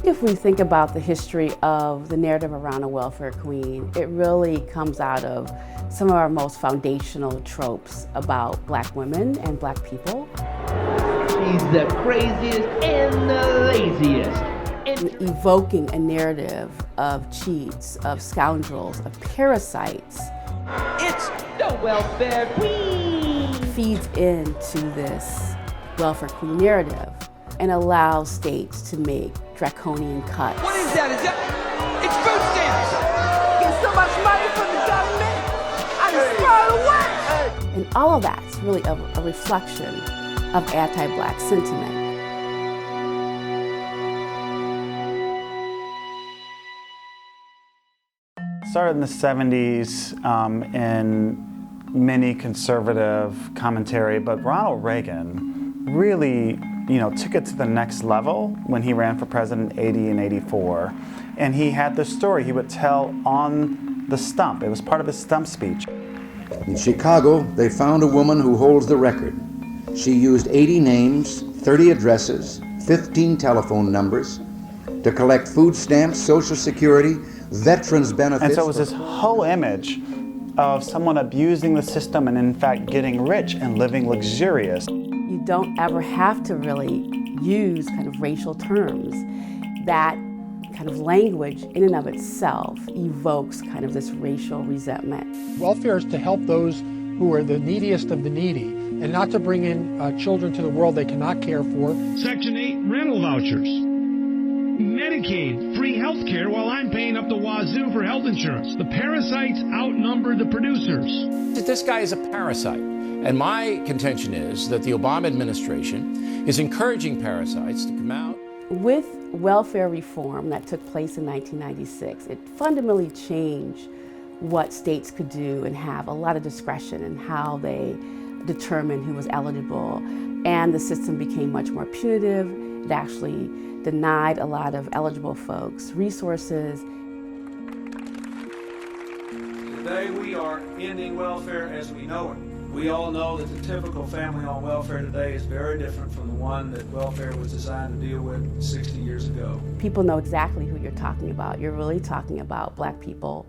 If we think about the history of the narrative around a welfare queen, it really comes out of some of our most foundational tropes about Black women and Black people. She's the craziest and the laziest. Evoking a narrative of cheats, of scoundrels, of parasites. It's the welfare queen. Feeds into this welfare queen narrative and allows states to make draconian cuts. What is that? It's food stamps! Get so much money from the government, I just throw it away! And all of that's really a reflection of anti-Black sentiment. Started in the 70s in many conservative commentary, but Ronald Reagan really took it to the next level when he ran for president 80 and 84. And he had this story he would tell on the stump. It was part of his stump speech. In Chicago, they found a woman who holds the record. She used 80 names, 30 addresses, 15 telephone numbers to collect food stamps, Social Security, veterans benefits. And so it was this whole image of someone abusing the system and in fact getting rich and living luxurious. You don't ever have to really use kind of racial terms. That kind of language in and of itself evokes kind of this racial resentment. Welfare is to help those who are the neediest of the needy and not to bring in children to the world they cannot care for. Section 8 rental vouchers. Medicaid, free health care while I'm paying up the wazoo for health insurance. The parasites outnumber the producers. This guy is a parasite. And my contention is that the Obama administration is encouraging parasites to come out. With welfare reform that took place in 1996, it fundamentally changed what states could do and have a lot of discretion in how they determined who was eligible. And the system became much more punitive. It actually denied a lot of eligible folks resources. Today we are ending welfare as we know it. We all know that the typical family on welfare today is very different from the one that welfare was designed to deal with 60 years ago. People know exactly who you're talking about. You're really talking about Black people.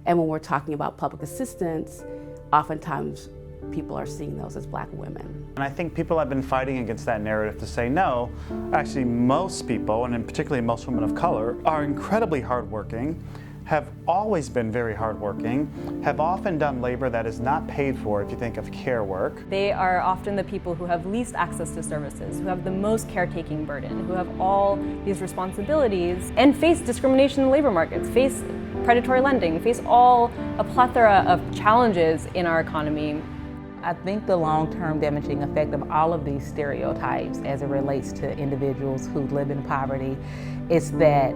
And when we're talking about public assistance, oftentimes people are seeing those as Black women. And I think people have been fighting against that narrative to say no. Actually, most people, and in particularly most women of color, are incredibly hardworking, have always been very hardworking, have often done labor that is not paid for if you think of care work. They are often the people who have least access to services, who have the most caretaking burden, who have all these responsibilities and face discrimination in labor markets, face predatory lending, face a plethora of challenges in our economy. I think the long-term damaging effect of all of these stereotypes as it relates to individuals who live in poverty is that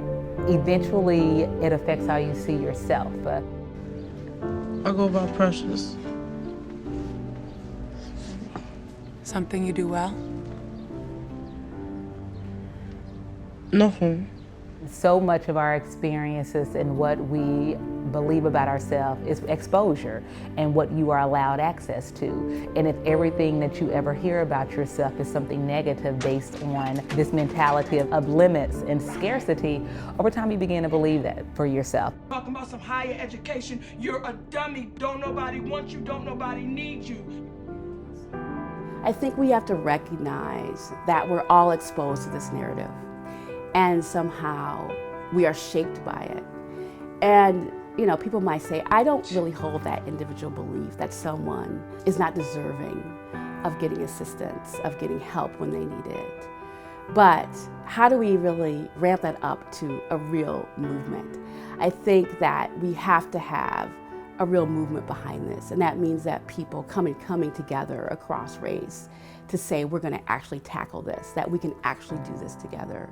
eventually it affects how you see yourself. I go by Precious. Something you do well? Nothing. So much of our experiences and what we believe about ourselves is exposure and what you are allowed access to. And if everything that you ever hear about yourself is something negative based on this mentality of limits and scarcity, over time you begin to believe that for yourself. Talking about some higher education, you're a dummy. Don't nobody want you, don't nobody need you. I think we have to recognize that we're all exposed to this narrative. And somehow we are shaped by it. And people might say, I don't really hold that individual belief that someone is not deserving of getting assistance, of getting help when they need it. But how do we really ramp that up to a real movement? I think that we have to have a real movement behind this. And that means that people coming together across race to say we're going to actually tackle this, that we can actually do this together.